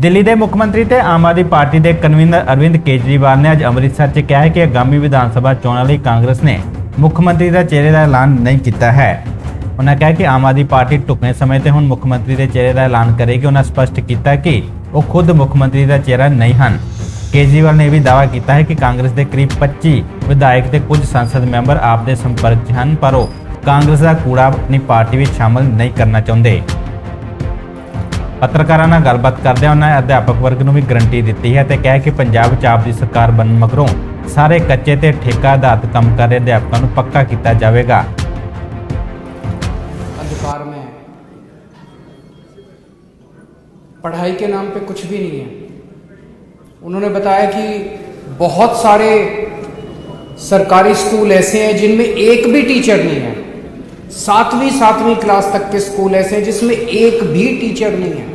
ਦਿੱਲੀ ਦੇ ਮੁੱਖ ਮੰਤਰੀ ਤੇ ਆਮ ਆਦਮੀ ਪਾਰਟੀ ਦੇ ਕਨਵੀਨਰ ਅਰਵਿੰਦ ਕੇਜਰੀਵਾਲ ਨੇ ਅੱਜ ਅੰਮ੍ਰਿਤਸਰ 'ਚ ਕਿਹਾ ਹੈ ਕਿ ਆਗਾਮੀ ਵਿਧਾਨ ਸਭਾ ਚੋਣਾਂ ਲਈ ਕਾਂਗਰਸ ਨੇ ਮੁੱਖ ਮੰਤਰੀ ਦਾ ਚਿਹਰੇ ਦਾ ਐਲਾਨ ਨਹੀਂ ਕੀਤਾ ਹੈ। ਉਹਨਾਂ ਕਿਹਾ ਕਿ ਆਮ ਆਦਮੀ ਪਾਰਟੀ ਢੁਕਵੇਂ ਸਮੇਂ ਤੇ ਹੁਣ ਮੁੱਖ ਮੰਤਰੀ ਦੇ ਚਿਹਰੇ ਦਾ ਐਲਾਨ ਕਰੇਗੀ। ਉਹਨਾਂ ਸਪਸ਼ਟ ਕੀਤਾ ਕਿ ਉਹ ਖੁਦ ਮੁੱਖ ਮੰਤਰੀ ਦਾ ਚਿਹਰਾ ਨਹੀਂ ਹਨ। ਕੇਜਰੀਵਾਲ ਨੇ ਇਹ ਵੀ ਦਾਅਵਾ ਕੀਤਾ ਹੈ ਕਿ ਕਾਂਗਰਸ ਦੇ ਕਰੀਬ 25 ਵਿਧਾਇਕ ਤੇ ਕੁਝ ਸੰਸਦ ਮੈਂਬਰ ਆਪ ਦੇ ਸੰਪਰਕ 'ਚ ਹਨ, ਪਰ ਉਹ ਕਾਂਗਰਸ ਦਾ ਕੂੜਾ ਆਪਣੀ ਪਾਰਟੀ ਵਿੱਚ ਸ਼ਾਮਲ ਨਹੀਂ ਕਰਨਾ ਚਾਹੁੰਦੇ। ਪੱਤਰਕਾਰਾਂ ਨਾਲ ਗੱਲਬਾਤ ਕਰਦਿਆਂ ਉਹਨਾਂ ਨੇ ਅਧਿਆਪਕ ਵਰਗ ਨੂੰ ਵੀ ਗਰੰਟੀ ਦਿੱਤੀ ਹੈ ਤੇ ਕਿਹਾ ਕਿ ਪੰਜਾਬ 'ਚ ਆਪ ਦੀ ਸਰਕਾਰ ਬਣਨ ਮਗਰੋਂ ਸਾਰੇ ਕੱਚੇ ਤੇ ਠੇਕਾ ਆਧਾਰਿਤ ਕੰਮ ਕਰ ਰਹੇ ਅਧਿਆਪਕਾਂ ਨੂੰ ਪੱਕਾ ਕੀਤਾ ਜਾਵੇਗਾ। अधिकार में पढ़ाई के नाम पे कुछ भी नहीं है। उन्होंने बताया कि बहुत सारे सरकारी स्कूल ऐसे हैं जिनमें एक भी टीचर नहीं है। 7वीं क्लास तक के स्कूल ऐसे हैं जिसमें एक भी टीचर नहीं है।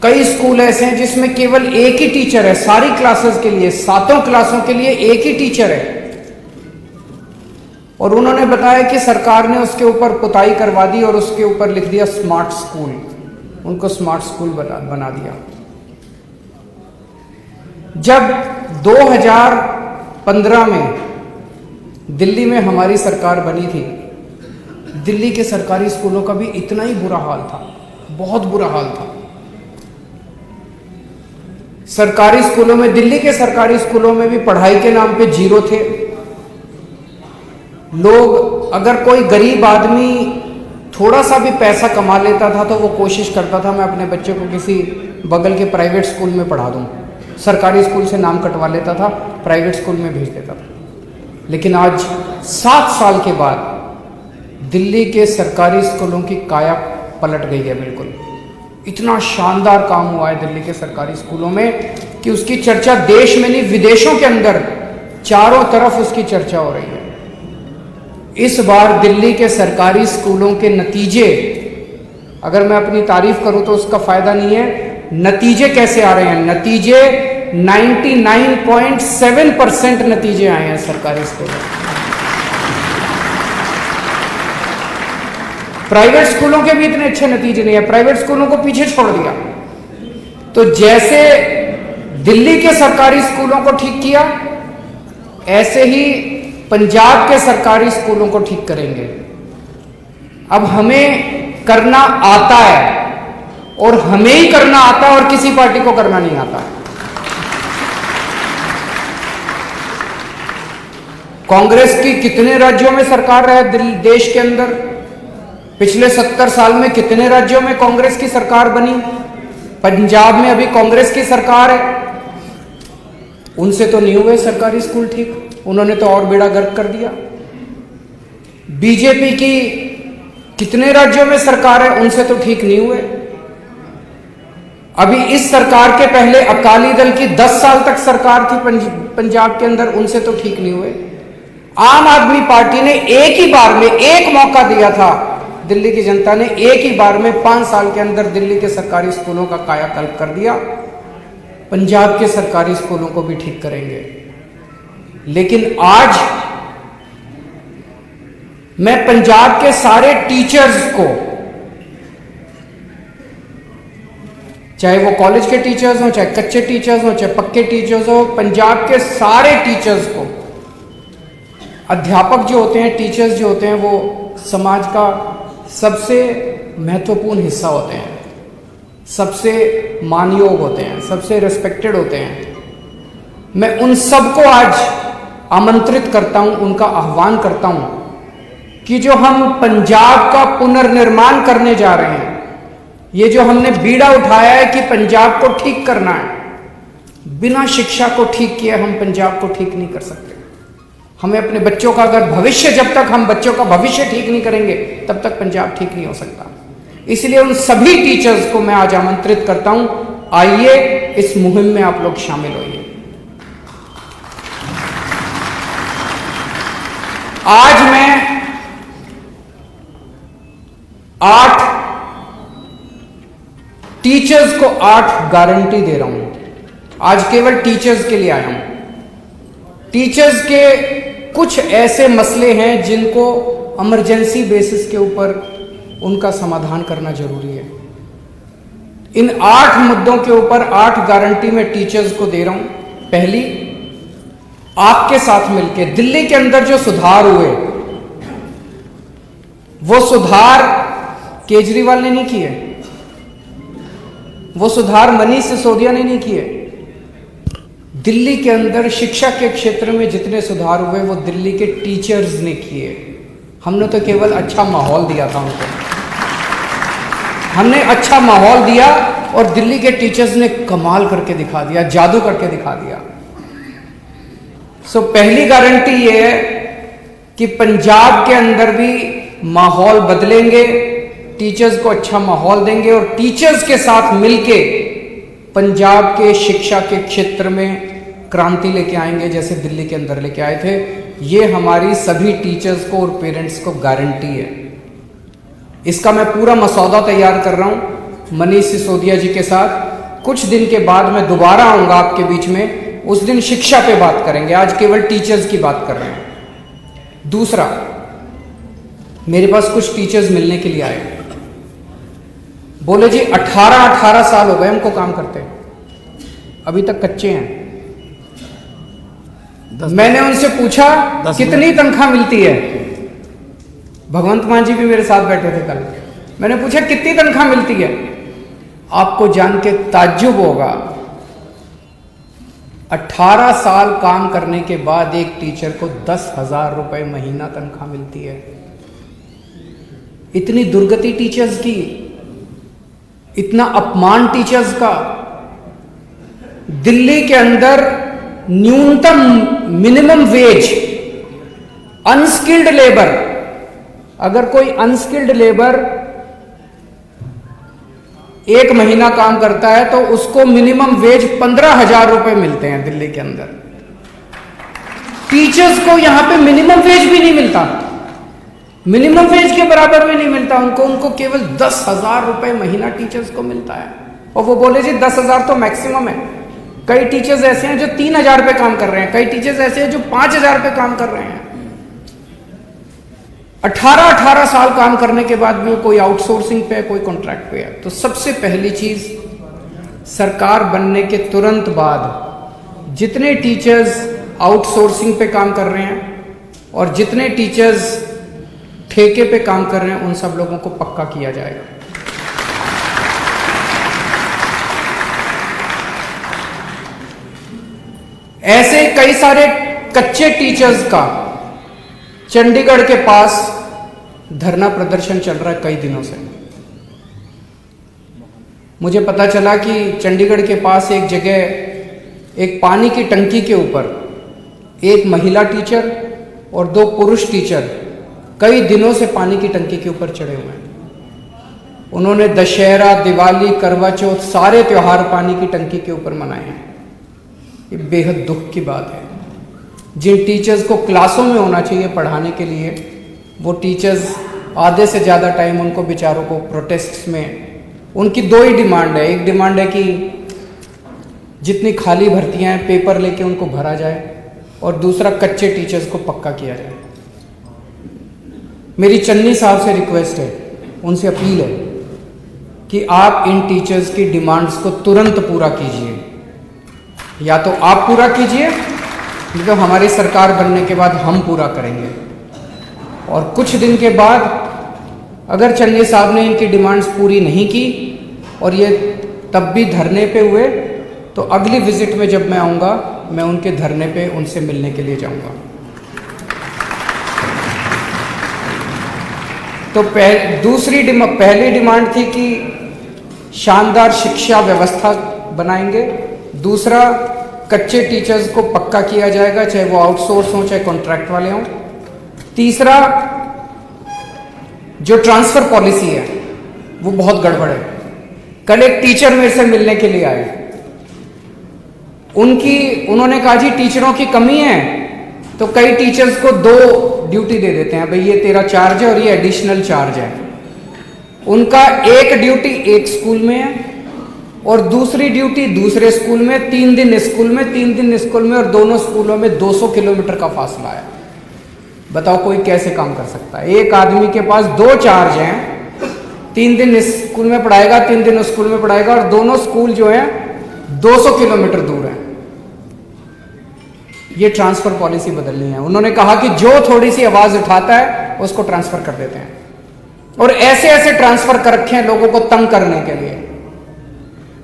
कई स्कूल ऐसे हैं जिसमें केवल एक ही टीचर है सारी क्लासेस के लिए, 7 क्लासों के लिए एक ही टीचर है। और उन्होंने बताया कि सरकार ने उसके ऊपर पुताई करवा दी और उसके ऊपर लिख दिया स्मार्ट स्कूल, उनको स्मार्ट स्कूल बना दिया। जब 2015 में दिल्ली में हमारी सरकार बनी थी, दिल्ली के सरकारी स्कूलों का भी इतना ही बुरा हाल था, बहुत बुरा हाल था। सरकारी स्कूलों में, दिल्ली के सरकारी स्कूलों में भी पढ़ाई के नाम पे जीरो थे। लोग, अगर कोई गरीब आदमी थोड़ा सा भी पैसा कमा लेता था तो वो कोशिश करता था मैं अपने बच्चे को किसी बगल के प्राइवेट स्कूल में पढ़ा दूं। सरकारी स्कूल से नाम कटवा लेता था, प्राइवेट स्कूल में भेज देता था। लेकिन आज 7 साल के बाद दिल्ली के सरकारी स्कूलों की काया पलट गई है। बिल्कुल इतना शानदार काम हुआ है दिल्ली के सरकारी स्कूलों में कि उसकी चर्चा देश में नहीं विदेशों के अंदर चारों तरफ उसकी चर्चा हो रही है। इस बार दिल्ली के सरकारी स्कूलों के नतीजे, अगर मैं अपनी तारीफ करूं तो उसका फायदा नहीं है। नतीजे कैसे आ रहे हैं? नतीजे 99.7% नतीजे आए हैं सरकारी स्कूलों में। प्राइवेट स्कूलों के भी इतने अच्छे नतीजे नहीं है, प्राइवेट स्कूलों को पीछे छोड़ दिया। तो जैसे दिल्ली के सरकारी स्कूलों को ठीक किया, ऐसे ही पंजाब के सरकारी स्कूलों को ठीक करेंगे। अब हमें करना आता है और हमें ही करना आता है और किसी पार्टी को करना नहीं आता। कांग्रेस की कितने राज्यों में सरकार है देश के अंदर? पिछले 70 साल में कितने राज्यों में कांग्रेस की सरकार बनी? पंजाब में अभी कांग्रेस की सरकार है, उनसे तो नहीं हुए सरकारी स्कूल ठीक, उन्होंने तो और बेड़ा गर्क कर दिया। बीजेपी की कितने राज्यों में सरकार है, उनसे तो ठीक नहीं हुए। अभी इस सरकार के पहले अकाली दल की 10 साल तक सरकार थी पंजाब के अंदर, उनसे तो ठीक नहीं हुए। आम आदमी पार्टी ने एक ही बार में एक मौका दिया था, दिल्ली की जनता ने एक ही बार में 5 साल के अंदर दिल्ली के सरकारी स्कूलों का कायाकल्प कर दिया। पंजाब के सरकारी स्कूलों को भी ठीक करेंगे। लेकिन आज मैं पंजाब के सारे टीचर्स को, चाहे वो कॉलेज के टीचर्स हो, चाहे कच्चे टीचर्स हो, चाहे पक्के टीचर्स हो, पंजाब के सारे टीचर्स को, अध्यापक जो होते हैं, टीचर्स जो होते हैं, वो समाज का सबसे महत्वपूर्ण हिस्सा होते हैं, सबसे मानयोग होते हैं, सबसे रिस्पेक्टेड होते हैं। मैं उन सबको आज आमंत्रित करता हूं, उनका आह्वान करता हूं कि जो हम पंजाब का पुनर्निर्माण करने जा रहे हैं, ये जो हमने बीड़ा उठाया है कि पंजाब को ठीक करना है, बिना शिक्षा को ठीक किए हम पंजाब को ठीक नहीं कर सकते। हमें अपने बच्चों का अगर भविष्य, जब तक हम बच्चों का भविष्य ठीक नहीं करेंगे तब तक पंजाब ठीक नहीं हो सकता। इसलिए उन सभी टीचर्स को मैं आज आमंत्रित करता हूं, आइए इस मुहिम में आप लोग शामिल होइए। आज मैं 8 टीचर्स को 8 गारंटी दे रहा हूं। आज केवल टीचर्स के लिए आया हूं। टीचर्स के कुछ ऐसे मसले हैं जिनको इमरजेंसी बेसिस के ऊपर उनका समाधान करना जरूरी है। इन 8 मुद्दों के ऊपर 8 गारंटी मैं टीचर्स को दे रहा हूं। पहली, आपके साथ मिलकर दिल्ली के अंदर जो सुधार हुए, वो सुधार केजरीवाल ने नहीं किए, वो सुधार मनीष सिसोदिया ने नहीं किए। दिल्ली के अंदर शिक्षा के क्षेत्र में जितने सुधार हुए वो दिल्ली के टीचर्स ने किए। हमने तो केवल अच्छा माहौल दिया था उनको, हमने अच्छा माहौल दिया और दिल्ली के टीचर्स ने कमाल करके दिखा दिया, जादू करके दिखा दिया। पहली गारंटी ये है कि पंजाब के अंदर भी माहौल बदलेंगे, टीचर्स को अच्छा माहौल देंगे और टीचर्स के साथ मिलके पंजाब के शिक्षा के क्षेत्र में क्रांति लेके आएंगे, जैसे दिल्ली के अंदर लेके आए थे। ये हमारी सभी टीचर्स को और पेरेंट्स को गारंटी है। इसका मैं पूरा मसौदा तैयार कर रहा हूं मनीष सिसोदिया जी के साथ। कुछ दिन के बाद मैं दोबारा आऊंगा आपके बीच में, उस दिन शिक्षा पे बात करेंगे, आज केवल टीचर्स की बात कर रहे हैं। दूसरा, मेरे पास कुछ टीचर्स मिलने के लिए आए, बोले जी 18 साल हो गए हमको काम करते, अभी तक कच्चे हैं। मैंने उनसे पूछा कितनी तनख्वाह मिलती है, भगवंत मान जी भी मेरे साथ बैठे थे कल। मैंने पूछा कितनी तनख्वाह मिलती है, आपको जान के ताज्जुब होगा, 18 साल काम करने के बाद एक टीचर को 10,000 रुपए महीना तनख्वाह मिलती है। इतनी दुर्गति टीचर्स की, इतना अपमान टीचर्स का। दिल्ली के अंदर न्यूनतम मिनिमम वेज, अनस्किल्ड लेबर, अगर कोई अनस्किल्ड लेबर 1 महीना काम करता है तो उसको मिनिमम वेज 15,000 रुपए मिलते हैं दिल्ली के अंदर। टीचर्स को यहां पे मिनिमम वेज भी नहीं मिलता, मिनिमम वेज के बराबर भी नहीं मिलता उनको केवल 10,000 रुपए महीना टीचर्स को मिलता है। और वो बोले जी 10,000 तो मैक्सिमम है। कई टीचर्स ऐसे हैं जो 3,000 पे काम कर रहे हैं, कई टीचर्स ऐसे हैं जो 5,000 पे काम कर रहे हैं। 18 साल काम करने के बाद भी कोई आउटसोर्सिंग पे है, कोई कॉन्ट्रैक्ट पे है। तो सबसे पहली चीज, सरकार बनने के तुरंत बाद जितने टीचर्स आउटसोर्सिंग पे काम कर रहे हैं और जितने टीचर्स ठेके पे काम कर रहे हैं, उन सब लोगों को पक्का किया जाएगा। ऐसे कई सारे कच्चे टीचर्स का चंडीगढ़ के पास धरना प्रदर्शन चल रहा है कई दिनों से। मुझे पता चला कि चंडीगढ़ के पास एक जगह एक पानी की टंकी के ऊपर एक महिला टीचर और 2 पुरुष टीचर कई दिनों से पानी की टंकी के ऊपर चढ़े हुए हैं। उन्होंने दशहरा, दिवाली, करवा चौथ सारे त्योहार पानी की टंकी के ऊपर मनाए हैं। ये बेहद दुख की बात है। जिन टीचर्स को क्लासों में होना चाहिए पढ़ाने के लिए, वो टीचर्स आधे से ज़्यादा टाइम उनको बेचारों को प्रोटेस्ट्स में, उनकी 2 ही डिमांड है। एक डिमांड है कि जितनी खाली भर्तियां हैं पेपर लेके उनको भरा जाए, और दूसरा कच्चे टीचर्स को पक्का किया जाए। मेरी चन्नी साहब से रिक्वेस्ट है, उनसे अपील है कि आप इन टीचर्स की डिमांड्स को तुरंत पूरा कीजिए। या तो आप पूरा कीजिए, नहीं तो हमारी सरकार बनने के बाद हम पूरा करेंगे। और कुछ दिन के बाद अगर चन्नी साहब ने इनकी डिमांड्स पूरी नहीं की और ये तब भी धरने पे हुए, तो अगली विजिट में जब मैं आऊँगा, मैं उनके धरने पे उनसे मिलने के लिए जाऊँगा। तो पहली डिमांड थी कि शानदार शिक्षा व्यवस्था बनाएंगे। दूसरा, कच्चे टीचर्स को पक्का किया जाएगा, चाहे वो आउटसोर्स हों चाहे कॉन्ट्रैक्ट वाले हों। तीसरा, जो ट्रांसफर पॉलिसी है वो बहुत गड़बड़ है। कल एक टीचर मेरे से मिलने के लिए आए, उन्होंने कहा जी टीचरों की कमी है, तो कई टीचर्स को 2 ड्यूटी दे देते हैं, भाई ये तेरा चार्ज है और ये एडिशनल चार्ज है। उनका एक ड्यूटी एक स्कूल में है और दूसरी ड्यूटी दूसरे स्कूल में, 3 दिन स्कूल में, 3 दिन स्कूल में, और दोनों स्कूलों में 200 किलोमीटर का फासला है। बताओ कोई कैसे काम कर सकता है? एक आदमी के पास 2 चार्ज हैं 3 दिन इस स्कूल में पढ़ाएगा, 3 दिन उस स्कूल में पढ़ाएगा, और दोनों स्कूल जो है 200 किलोमीटर दूर है। ये ट्रांसफर पॉलिसी बदलनी है। उन्होंने कहा कि जो थोड़ी सी आवाज उठाता है उसको ट्रांसफर कर देते हैं, और ऐसे ऐसे ट्रांसफर कर रखे हैं लोगों को तंग करने के लिए।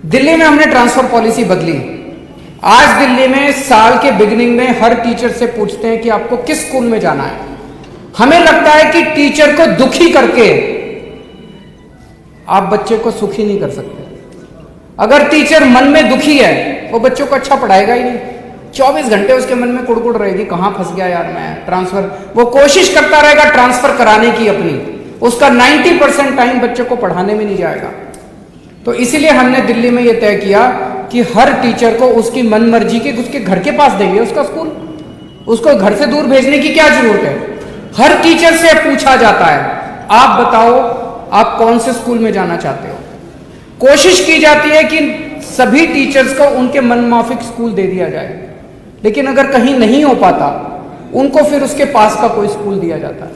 दिल्ली में हमने ट्रांसफर पॉलिसी बदली। आज दिल्ली में साल के बिगिनिंग में हर टीचर से पूछते हैं कि आपको किस स्कूल में जाना है। हमें लगता है कि टीचर को दुखी करके आप बच्चे को सुखी नहीं कर सकते। अगर टीचर मन में दुखी है वो बच्चों को अच्छा पढ़ाएगा ही नहीं। 24 घंटे उसके मन में कुड़कुड़ रहेगी, कहां फंस गया यार मैं, ट्रांसफर। वो कोशिश करता रहेगा ट्रांसफर कराने की अपनी, उसका 90% टाइम बच्चों को पढ़ाने में नहीं जाएगा। तो इसीलिए हमने दिल्ली में यह तय किया कि हर टीचर को उसकी मन मर्जी के उसके घर के पास देंगे उसका स्कूल। उसको घर से दूर भेजने की क्या जरूरत है। हर टीचर से पूछा जाता है, आप बताओ आप कौन से स्कूल में जाना चाहते हो। कोशिश की जाती है कि सभी टीचर्स को उनके मनमाफिक स्कूल दे दिया जाए, लेकिन अगर कहीं नहीं हो पाता उनको फिर उसके पास का कोई स्कूल दिया जाता है।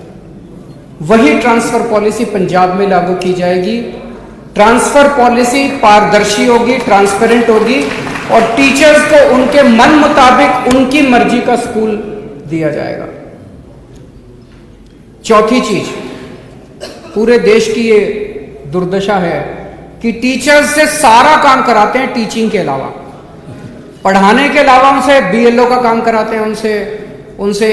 वही ट्रांसफर पॉलिसी पंजाब में लागू की जाएगी। ट्रांसफर पॉलिसी पारदर्शी होगी, ट्रांसपेरेंट होगी, और टीचर्स को उनके मन मुताबिक उनकी मर्जी का स्कूल दिया जाएगा। चौथी चीज, पूरे देश की ये दुर्दशा है कि टीचर्स से सारा काम कराते हैं टीचिंग के अलावा, पढ़ाने के अलावा उनसे बीएलओ का काम कराते हैं, उनसे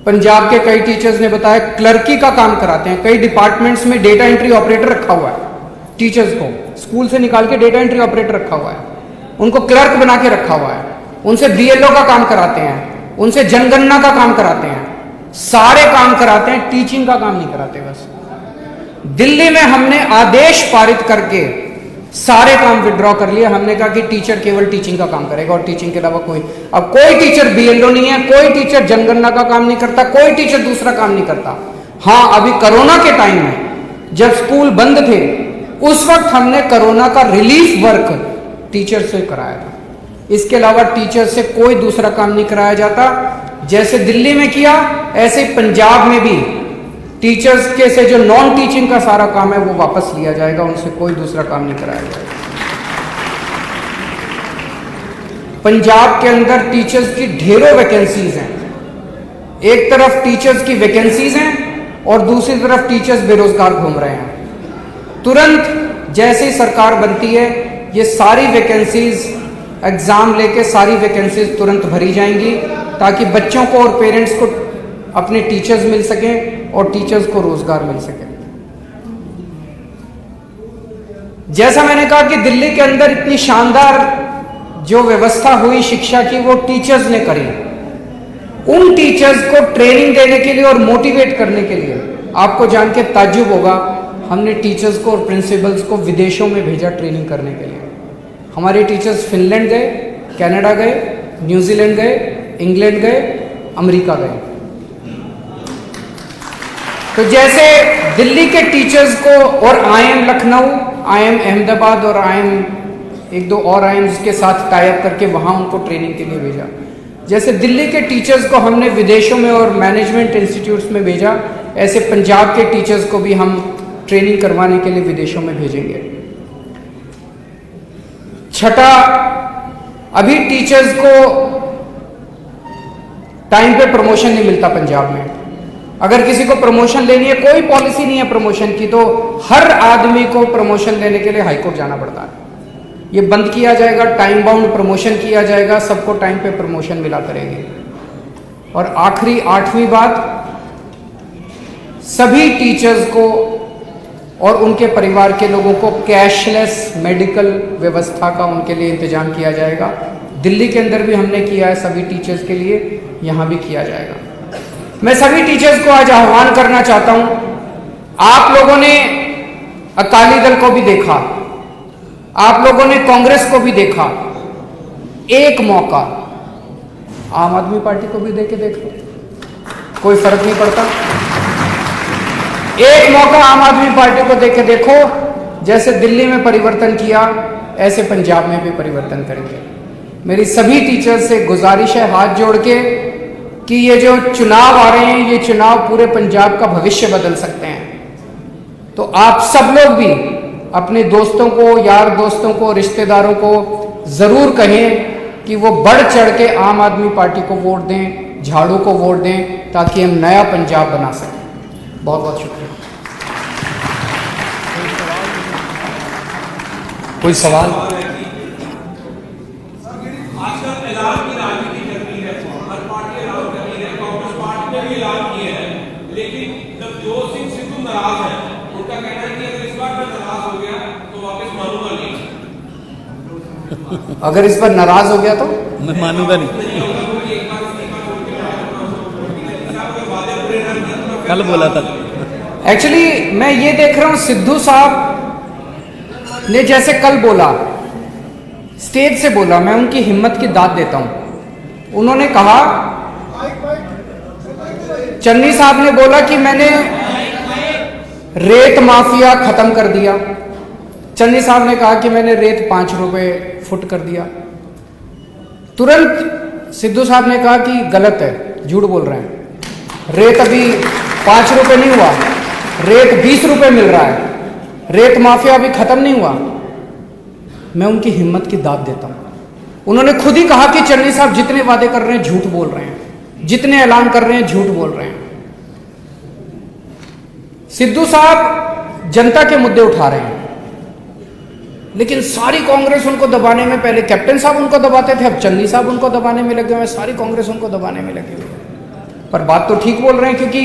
पंजाब के कई टीचर्स ने बताया क्लर्की का काम कराते हैं। कई डिपार्टमेंट्स में डेटा एंट्री ऑपरेटर रखा हुआ है, टीचर्स को स्कूल से निकाल के डेटा एंट्री ऑपरेटर रखा हुआ है, उनको क्लर्क बना के रखा हुआ है। उनसे बीएलओ का काम कराते हैं, उनसे जनगणना का काम कराते हैं, सारे काम कराते हैं, टीचिंग का काम नहीं कराते। बस दिल्ली में हमने आदेश पारित करके सारे काम विड्रॉ कर लिया। हमने कहा कि टीचर केवल टीचिंग का काम करेगा और टीचिंग के अलावा अब कोई टीचर बीएलओ नहीं है, कोई टीचर जनगणना का काम नहीं करता, कोई टीचर दूसरा काम नहीं करता। हाँ, अभी कोरोना के टाइम में जब स्कूल बंद थे उस वक्त हमने कोरोना का रिलीफ वर्क टीचर से कराया था। इसके अलावा टीचर से कोई दूसरा काम नहीं कराया जाता। जैसे दिल्ली में किया ऐसे पंजाब में भी टीचर्स के से जो नॉन टीचिंग का सारा काम है वो वापस लिया जाएगा, उनसे कोई दूसरा काम नहीं कराया जाएगा। पंजाब के अंदर टीचर्स की ढेरों वैकेंसीज हैं। एक तरफ टीचर्स की वैकेंसीज हैं और दूसरी तरफ टीचर्स बेरोजगार घूम रहे हैं। तुरंत जैसे ही सरकार बनती है ये सारी वैकेंसीज एग्जाम लेके सारी वैकेंसीज तुरंत भरी जाएंगी, ताकि बच्चों को और पेरेंट्स को अपने टीचर्स मिल सकें और टीचर्स को रोजगार मिल सके। जैसा मैंने कहा कि दिल्ली के अंदर इतनी शानदार जो व्यवस्था हुई शिक्षा की वो टीचर्स ने करी। उन टीचर्स को ट्रेनिंग देने के लिए और मोटिवेट करने के लिए आपको जान के ताज्जुब होगा, हमने टीचर्स को और प्रिंसिपल्स को विदेशों में भेजा ट्रेनिंग करने के लिए। हमारे टीचर्स फिनलैंड गए, कनाडा गए, न्यूजीलैंड गए, इंग्लैंड गए, अमेरिका गए। तो जैसे दिल्ली के टीचर्स को और आईएम लखनऊ, आईएम अहमदाबाद और आईएम एक दो और आईएम्स के साथ टाई अप करके वहां उनको ट्रेनिंग के लिए भेजा, जैसे दिल्ली के टीचर्स को हमने विदेशों में और मैनेजमेंट इंस्टीट्यूट्स में भेजा, ऐसे पंजाब के टीचर्स को भी हम ट्रेनिंग करवाने के लिए विदेशों में भेजेंगे। छठा, अभी टीचर्स को टाइम पे प्रमोशन नहीं मिलता पंजाब में। अगर किसी को प्रमोशन लेनी है, कोई पॉलिसी नहीं है प्रमोशन की, तो हर आदमी को प्रमोशन लेने के लिए हाईकोर्ट जाना पड़ता है। ये बंद किया जाएगा, टाइम बाउंड प्रमोशन किया जाएगा, सबको टाइम पे प्रमोशन मिला करेंगे। और आखिरी 8वीं बात, सभी टीचर्स को और उनके परिवार के लोगों को कैशलेस मेडिकल व्यवस्था का उनके लिए इंतजाम किया जाएगा। दिल्ली के अंदर भी हमने किया है सभी टीचर्स के लिए, यहां भी किया जाएगा। मैं सभी टीचर्स को आज आह्वान करना चाहता हूं, आप लोगों ने अकाली दल को भी देखा, आप लोगों ने कांग्रेस को भी देखा, एक मौका आम आदमी पार्टी को भी देके देख लो, कोई फर्क नहीं पड़ता। एक मौका आम आदमी पार्टी को देके देखो, जैसे दिल्ली में परिवर्तन किया ऐसे पंजाब में भी परिवर्तन करेंगे। मेरी सभी टीचर्स से गुजारिश है हाथ जोड़ के कि ये जो चुनाव आ रहे हैं, ये चुनाव पूरे पंजाब का भविष्य बदल सकते हैं। तो आप सब लोग भी अपने दोस्तों को, यार दोस्तों को, रिश्तेदारों को ज़रूर कहें कि वो बढ़ चढ़ के आम आदमी पार्टी को वोट दें, झाड़ू को वोट दें, ताकि हम नया पंजाब बना सकें। बहुत बहुत शुक्रिया। कोई सवाल? आजकल ऐलान की राजनीति चल रही है, हर पार्टी ऐलान कर रही है, कांग्रेस पार्टी ने भी ऐलान किया है, लेकिन नवजोत सिंह सिद्धू नाराज है। उनका कहना है कि अगर इस बार मैं नाराज हो गया तो वापस मानूंगा नहीं। अगर इस पर नाराज हो गया तो मैं मानूंगा नहीं। कल बोला था। एक्चुअली मैं ये देख रहा हूं, सिद्धू साहब ने जैसे कल बोला, स्टेज से बोला, मैं उनकी हिम्मत की दाद देता हूं। उन्होंने कहा, चन्नी साहब ने बोला कि मैंने रेत माफिया खत्म कर दिया। चन्नी साहब ने कहा कि मैंने रेत 5 रुपए फुट कर दिया। तुरंत सिद्धू साहब ने कहा कि गलत है, झूठ बोल रहे हैं, रेत अभी 5 रुपए नहीं हुआ, रेत 20 रुपए मिल रहा है, रेत माफिया अभी खत्म नहीं हुआ। मैं उनकी हिम्मत की दाद देता हूं। उन्होंने खुद ही कहा कि चन्नी साहब जितने वादे कर रहे हैं झूठ बोल रहे हैं, जितने ऐलान कर रहे हैं झूठ बोल रहे हैं। सिद्धू साहब जनता के मुद्दे उठा रहे हैं, लेकिन सारी कांग्रेस उनको दबाने में, पहले कैप्टन साहब उनको दबाते थे, अब चन्नी साहब उनको दबाने में लगे हुए हैं, सारी कांग्रेस उनको दबाने में लगी हुई है। पर बात तो ठीक बोल रहे हैं, क्योंकि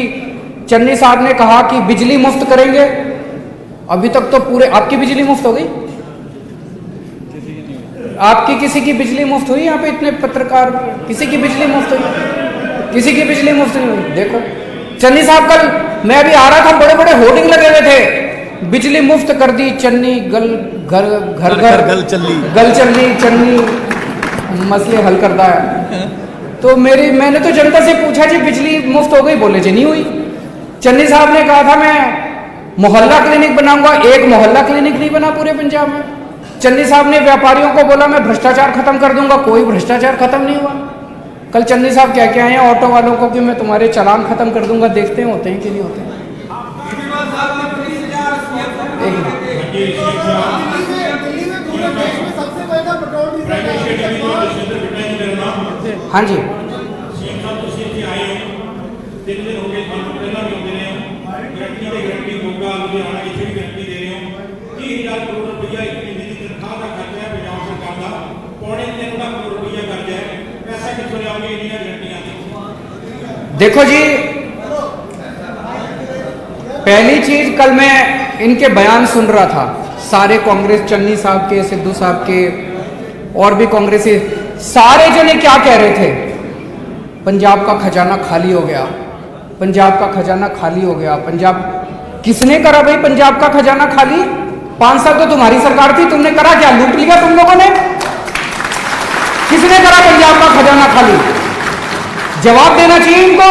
चन्नी साहब ने कहा कि बिजली मुफ्त करेंगे। अभी तक तो पूरे, आपकी बिजली मुफ्त हो गई? आपकी किसी की बिजली मुफ्त हुई? यहाँ पे इतने पत्रकार, किसी की बिजली मुफ्त हुई? किसी की बिजली मुफ्त नहीं हुई। देखो चन्नी साहब, कल मैं अभी आ रहा था, बड़े बड़े होर्डिंग लगे हुए थे, बिजली मुफ्त कर दी चन्नी, गल घर घर घर गल चल्ली चन्नी मसले हल करता है। तो मैंने तो जनता से पूछा जी बिजली मुफ्त हो गई? बोले जी नहीं हुई। चन्नी साहब ने कहा था मैं मोहल्ला क्लिनिक बनाऊंगा, एक मोहल्ला क्लिनिक नहीं बना पूरे पंजाब में। चन्नी साहब ने व्यापारियों को बोला मैं भ्रष्टाचार खत्म कर दूंगा, कोई भ्रष्टाचार खत्म नहीं हुआ। कल चन्नी साहब क्या क्या आए हैं ऑटो वालों को कि मैं तुम्हारे चालान खत्म कर दूंगा, देखते हैं होते हैं कि नहीं होते हैं। एक मिनट, हाँ जी, देखो जी, पहली चीज, कल मैं इनके बयान सुन रहा था, सारे कांग्रेस, चन्नी साहब के, सिद्धू साहब के, और भी कांग्रेसी, सारे जने क्या कह रहे थे? पंजाब का खजाना खाली हो गया, पंजाब का खजाना खाली हो गया। पंजाब किसने करा भाई पंजाब का खजाना खाली? 5 साल तो तुम्हारी सरकार थी, तुमने करा क्या? लूट लिया तुम लोगों ने? किसने करा पंजाब का खजाना खाली? जवाब देना चाहिए इनको।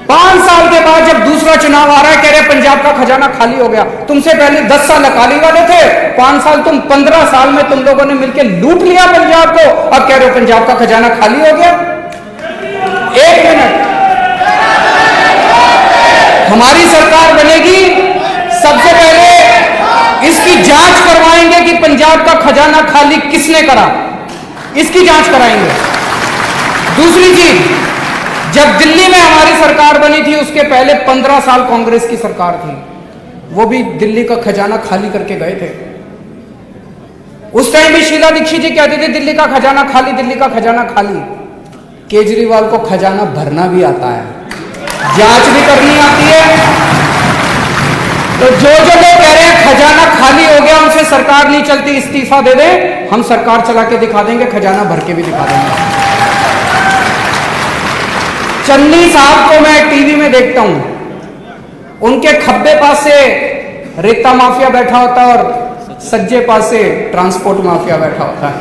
5 साल के बाद जब दूसरा चुनाव आ रहा है, कह रहे पंजाब का खजाना खाली हो गया। तुमसे पहले 10 साल अकाली वाले थे, 5 साल तुम, 15 साल में तुम लोगों ने मिलकर लूट लिया पंजाब को, अब कह रहे हो पंजाब का खजाना खाली हो गया। एक मिनट, हमारी सरकार बनेगी, सबसे पहले इसकी जांच करवाएंगे कि पंजाब का खजाना खाली किसने करा, इसकी जांच कराएंगे। दूसरी चीज, जब दिल्ली में हमारी सरकार बनी थी, उसके पहले 15 साल कांग्रेस की सरकार थी, वो भी दिल्ली का खजाना खाली करके गए थे। उस टाइम भी शीला दीक्षित जी कहते थे दिल्ली का खजाना खाली, दिल्ली का खजाना खाली। केजरीवाल को खजाना भरना भी आता है, जांच भी करनी आती है। तो जो लोग कह रहे हैं खजाना खाली हो गया, उनसे सरकार नहीं चलती, इस्तीफा दे दें, हम सरकार चला के दिखा देंगे, खजाना भर के भी दिखा देंगे। चन्नी साहब को मैं टीवी में देखता हूं, उनके खब्बे पास से रेता माफिया बैठा होता है और सज्जे पास से ट्रांसपोर्ट माफिया बैठा होता है।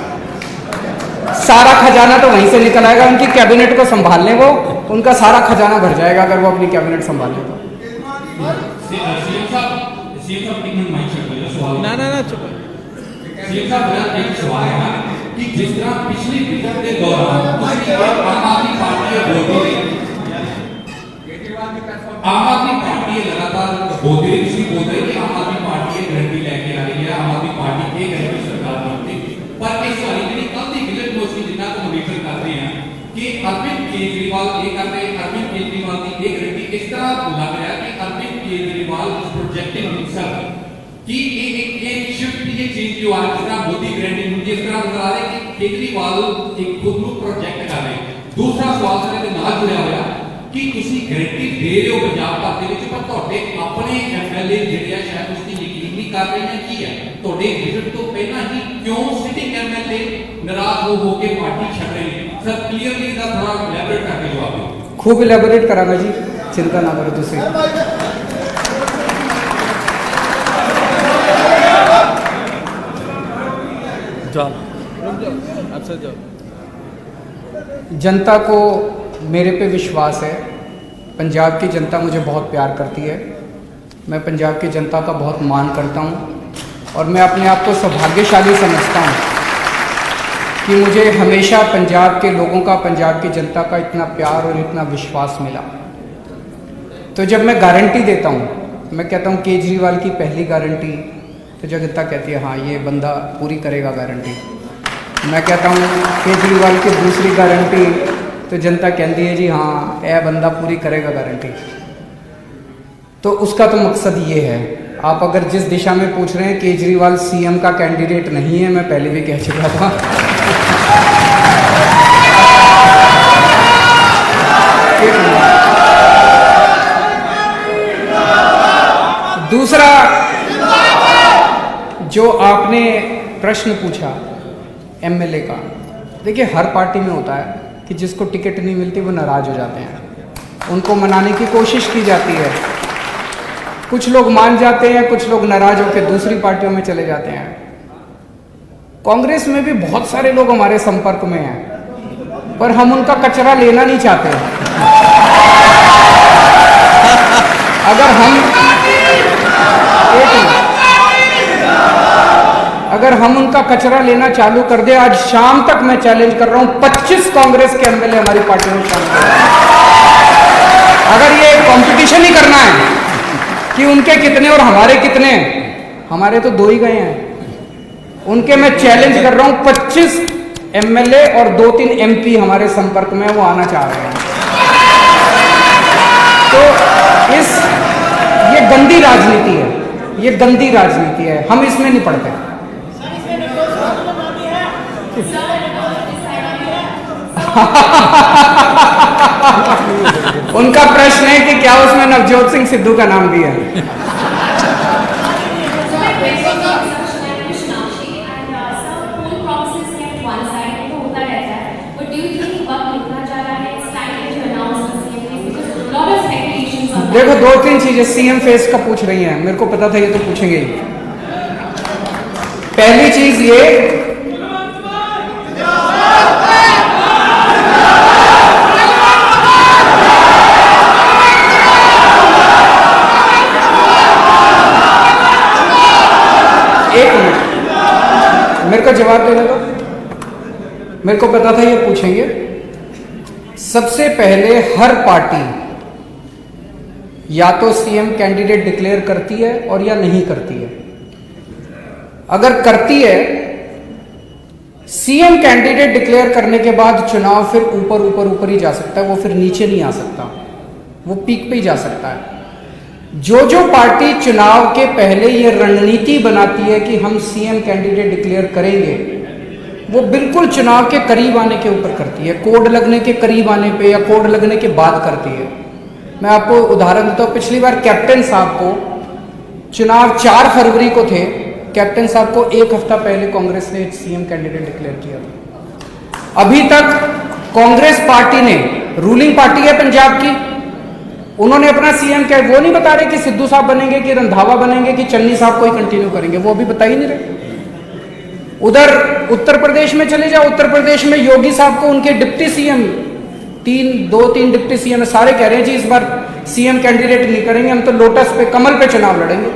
सारा खजाना तो वहीं से निकल आएगा, उनकी कैबिनेट को संभाल लें, वो उनका सारा खजाना भर जाएगा अगर वो अपनी कैबिनेट संभाल लें तो। एक सवाल है कि जिस तरह पिछली विजन के दौरान आम आदमी पार्टी लगातार बोलती रही, बोल रही कि आम अरविंद केजरीवाल एक करते अरविंद केजरीवाल की एक गारंटी इस तरह लग रहा है कि अरविंद केजरीवाल प्रोजेक्टिंग हिमसेल्फ कि एक शिफ्ट ये चेंज क्यों आ रहा है, जिस तरह मोदी ब्रांडिंग होती है इस तरह नजर आ रहा है कि केजरीवाल एक खुद को प्रोजेक्ट कर रहे हैं। दूसरा सवाल सर ਇਹਦੇ ਨਾਲ जुड़िया हुआ कि ਤੁਸੀਂ गारंटी दे रहे हो पंजाब भर ਦੇ ਵਿੱਚ, ਪਰ ਤੁਹਾਡੇ ਆਪਣੇ ਐਮਐਲਏ ਜਿਹੜੇ ਆ ਸ਼ਾयਦ ਉਸ ਦੀ ਯਕੀਨ नहीं कर रहे हैं। ਕੀ है ਤੁਹਾਡੇ ਵਿਜ਼ਿਟ ਤੋਂ ਪਹਿਲਾਂ ही क्यों सिटिंग एमएलए नाराज हो के पार्टी छड़ रहे हैं? सर क्लियरली इसका थोड़ा इलैबोरेट करके जवाब दो। खूब इलेबोरेट करांगा जी, चिंता ना करो तुसी। जनता को मेरे पे विश्वास है, पंजाब की जनता मुझे बहुत प्यार करती है, मैं पंजाब की जनता का बहुत मान करता हूँ और मैं अपने आप को सौभाग्यशाली समझता हूँ कि मुझे हमेशा पंजाब के लोगों का, पंजाब की जनता का इतना प्यार और इतना विश्वास मिला। तो जब मैं गारंटी देता हूँ, मैं कहता हूँ केजरीवाल की पहली गारंटी, तो जनता कहती है हाँ ये बंदा पूरी करेगा गारंटी। मैं कहता हूँ केजरीवाल की दूसरी गारंटी, तो जनता कहती है जी हाँ यह बंदा पूरी करेगा गारंटी। तो उसका तो मकसद ये है, आप अगर जिस दिशा में पूछ रहे हैं केजरीवाल सीएम का कैंडिडेट नहीं है, मैं पहले भी कह चुका था। दूसरा जो आपने प्रश्न पूछा एमएलए का, देखिए हर पार्टी में होता है कि जिसको टिकट नहीं मिलती वो नाराज हो जाते हैं, उनको मनाने की कोशिश की जाती है, कुछ लोग मान जाते हैं, कुछ लोग नाराज होकर दूसरी पार्टियों में चले जाते हैं। कांग्रेस में भी बहुत सारे लोग हमारे संपर्क में हैं, पर हम उनका कचरा लेना नहीं चाहते। अगर हम उनका कचरा लेना चालू कर दे, आज शाम तक मैं चैलेंज कर रहा हूं 25 कांग्रेस के एमएलए हमारी पार्टी में शामिल हैं। अगर ये कंपटीशन ही करना है कि उनके कितने और हमारे कितने, हमारे तो 2 ही गए हैं, उनके मैं चैलेंज कर रहा हूं 25 एमएलए और 2-3 एमपी हमारे संपर्क में वो आना चाह रहे हैं। तो ये गंदी राजनीति है, ये गंदी राजनीति है, हम इसमें नहीं पड़ते। उनका प्रश्न है कि क्या उसमें नवजोत सिंह सिद्धू का नाम भी है। देखो 2-3 चीजें सीएम फेस का पूछ रही हैं, मेरे को पता था ये तो पूछेंगे ही। पहली चीज ये मेरे को जवाब देने दो, मेरे को पता था ये पूछेंगे। सबसे पहले हर पार्टी या तो सीएम कैंडिडेट डिक्लेयर करती है और या नहीं करती है। अगर करती है, सीएम कैंडिडेट डिक्लेयर करने के बाद चुनाव फिर ऊपर ही जा सकता है, वो फिर नीचे नहीं आ सकता, वो पीक पे ही जा सकता है। जो पार्टी चुनाव के पहले ये रणनीति बनाती है कि हम सीएम कैंडिडेट डिक्लेयर करेंगे, वो बिल्कुल चुनाव के करीब आने के ऊपर करती है, कोड लगने के करीब आने पे या कोड लगने के बाद करती है। मैं आपको उदाहरण देता हूँ, पिछली बार कैप्टन साहब को चुनाव 4 फरवरी को थे, कैप्टन साहब को 1 हफ्ता पहले कांग्रेस ने सीएम कैंडिडेट डिक्लेयर किया था। अभी तक कांग्रेस पार्टी ने, रूलिंग पार्टी है पंजाब की, उन्होंने अपना सीएम क्या, वो नहीं बता रहे कि सिद्धू साहब बनेंगे कि रंधावा बनेंगे कि चन्नी साहब को ही कंटिन्यू करेंगे, वो अभी बता ही नहीं रहे। उधर उत्तर प्रदेश में चले जाओ, उत्तर प्रदेश में योगी साहब को उनके डिप्टी सीएम 2-3 डिप्टी सीएम सारे कह रहे हैं जी इस बार सीएम कैंडिडेट नहीं करेंगे, हम तो लोटस पे, कमल पे चुनाव लड़ेंगे।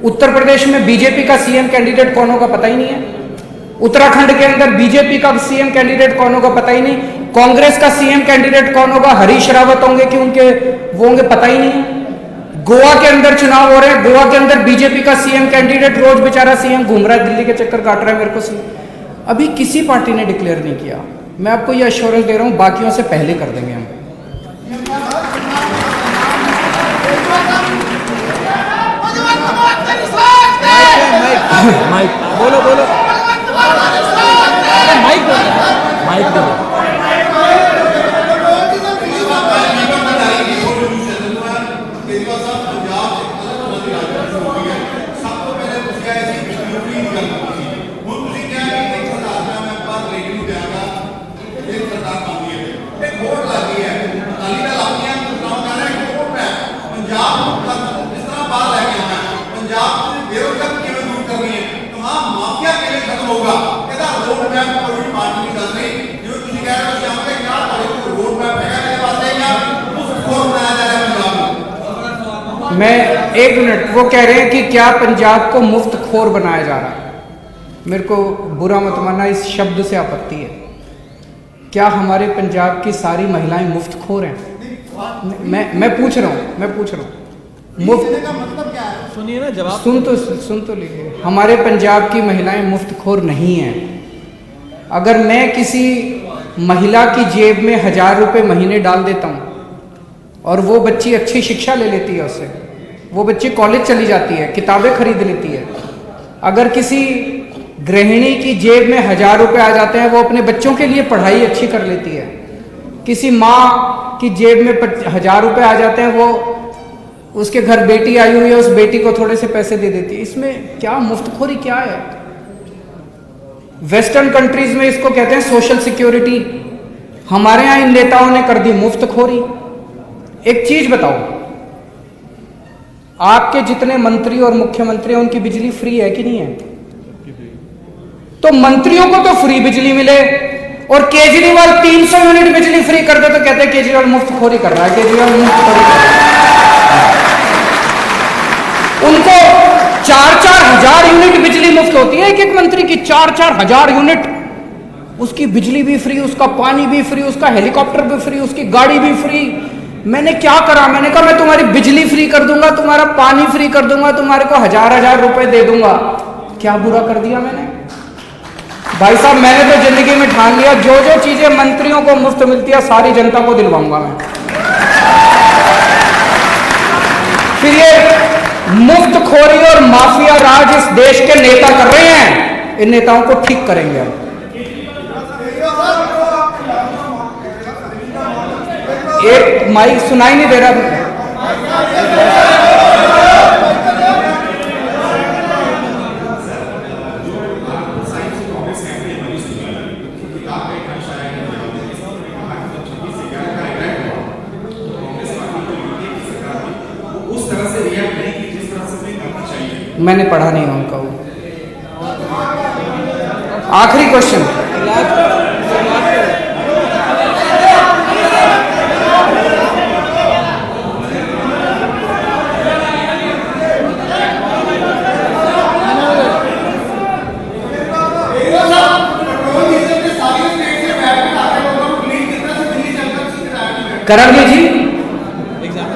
उत्तर प्रदेश में बीजेपी का सीएम कैंडिडेट कौन होगा पता ही नहीं है। उत्तराखंड के अंदर बीजेपी का सीएम कैंडिडेट कौन होगा पता ही नहीं। कांग्रेस का सीएम कैंडिडेट कौन होगा, हरीश रावत होंगे कि उनके वो होंगे पता ही नहीं है। गोवा के अंदर चुनाव हो रहे हैं, गोवा के अंदर बीजेपी का सीएम कैंडिडेट रोज बेचारा सीएम घूम रहा है, दिल्ली के चक्कर काट रहा है मेरे को अभी किसी पार्टी ने डिक्लेयर नहीं किया। मैं आपको ये अश्योरेंस दे रहा हूँ, बाकियों से पहले कर देंगे हम। माइक बोलो बोलो माइक बोलो माइक बोलो मैं एक मिनट, वो कह रहे हैं कि क्या पंजाब को मुफ्त खोर बनाया जा रहा है। मेरे को बुरा मत मानना, इस शब्द से आपत्ति है। क्या हमारे पंजाब की सारी महिलाएं मुफ्त खोर हैं? मैं पूछ रहा हूँ मुफ्त का मतलब क्या है? सुनिए ना जवाब सुन तो लीजिए। हमारे पंजाब की महिलाएं मुफ्त खोर नहीं हैं। अगर मैं किसी महिला की जेब में 1000 रुपये महीने डाल देता हूँ और वो बच्ची अच्छी शिक्षा ले लेती है, उससे वो बच्ची कॉलेज चली जाती है, किताबें खरीद लेती है। अगर किसी गृहिणी की जेब में 1000 रुपये आ जाते हैं, वो अपने बच्चों के लिए पढ़ाई अच्छी कर लेती है। किसी माँ की जेब में 1000 रुपये आ जाते हैं, वो उसके घर बेटी आई हुई है, उस बेटी को थोड़े से पैसे दे देती है। इसमें क्या मुफ्तखोरी क्या है? वेस्टर्न कंट्रीज में इसको कहते हैं सोशल सिक्योरिटी। हमारे यहाँ इन नेताओं ने कर दी मुफ्तखोरी। एक चीज बताओ, आपके जितने मंत्री और मुख्यमंत्री हैं उनकी बिजली फ्री है कि नहीं है? तो मंत्रियों को तो फ्री बिजली मिले और केजरीवाल 300 यूनिट बिजली फ्री कर दे तो कहते हैं केजरीवाल मुफ्तखोरी कर रहा है, केजरीवाल मुफ्तखोरी कर रहा है। उनको 4-4 हजार यूनिट बिजली मुफ्त होती है, एक मंत्री की 4-4 हजार यूनिट। उसकी बिजली भी फ्री, उसका पानी भी फ्री, उसका हेलीकॉप्टर भी फ्री, उसकी गाड़ी भी फ्री। मैंने क्या करा? मैंने कहा मैं तुम्हारी बिजली फ्री कर दूंगा, तुम्हारा पानी फ्री कर दूंगा, तुम्हारे को 1000-1000 रुपए दे दूंगा। क्या बुरा कर दिया मैंने? भाई साहब, मैंने तो जिंदगी में ठान लिया, जो जो चीजें मंत्रियों को मुफ्त मिलती है सारी जनता को दिलवाऊंगा मैं। फिर ये मुफ्तखोरी और माफिया राज इस देश के नेता कर रहे हैं, इन नेताओं को ठीक करेंगे हम। एक माइक सुनाई नहीं दे रहा। मैंने पढ़ा नहीं उनका वो। आखिरी क्वेश्चन, करेंगे जी,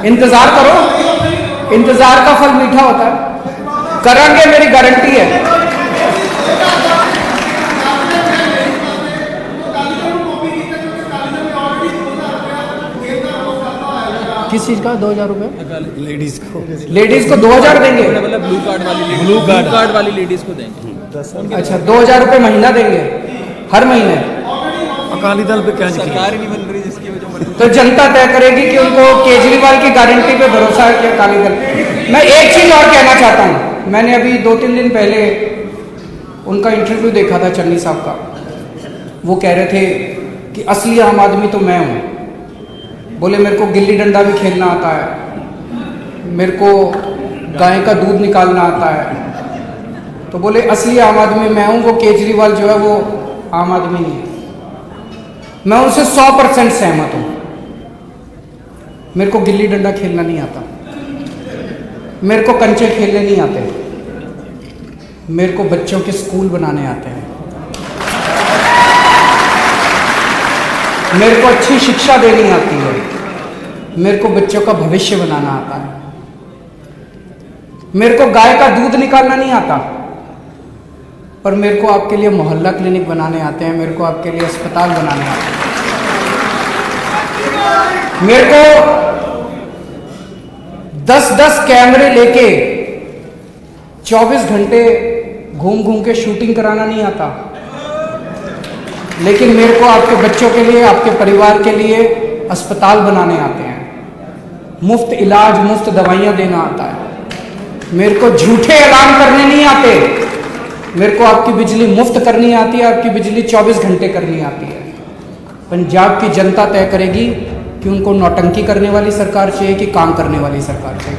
इंतजार करो, इंतजार का फल मीठा होता है। करेंगे, मेरी गारंटी है। किस चीज का 2000 रुपए? लेडीज को 2000 देंगे? मतलब ब्लू कार्ड वाली लेडीज को देंगे। अच्छा, 2000 रुपए महीना देंगे हर महीने? अकाली दल पे क्या सरकार ही नहीं बन रही जिसकी वजह तो जनता तय करेगी कि उनको केजरीवाल की गारंटी पे भरोसा है कि अकाली दल। मैं एक चीज और कहना चाहता हूँ, मैंने अभी 2-3 दिन पहले उनका इंटरव्यू देखा था, चन्नी साहब का। वो कह रहे थे कि असली आम आदमी तो मैं हूँ। बोले मेरे को गिल्ली डंडा भी खेलना आता है, मेरे को गाय का दूध निकालना आता है। तो बोले असली आम आदमी मैं हूँ, वो केजरीवाल जो है वो आम आदमी नहीं है। मैं उनसे 100% सहमत हूँ। मेरे को गिल्ली डंडा खेलना नहीं आता, मेरे को कंचे खेलने नहीं आते, मेरे को बच्चों के स्कूल बनाने आते हैं, मेरे को अच्छी शिक्षा देनी आती है, मेरे को बच्चों का भविष्य बनाना आता है, मेरे को गाय का दूध निकालना नहीं आता, पर मेरे को आपके लिए मोहल्ला क्लिनिक बनाने आते हैं, मेरे को आपके लिए अस्पताल बनाने आते हैं। मेरे को 10-10 कैमरे लेके 24 घंटे घूम घूम के शूटिंग कराना नहीं आता, लेकिन मेरे को आपके बच्चों के लिए, आपके परिवार के लिए अस्पताल बनाने आते हैं, मुफ्त इलाज, मुफ्त दवाइयाँ देना आता है। मेरे को झूठे ऐलान करने नहीं आते, मेरे को आपकी बिजली मुफ्त करनी आती है, आपकी बिजली 24 घंटे करनी आती है। पंजाब की जनता तय करेगी कि उनको नौटंकी करने वाली सरकार चाहिए कि काम करने वाली सरकार चाहिए।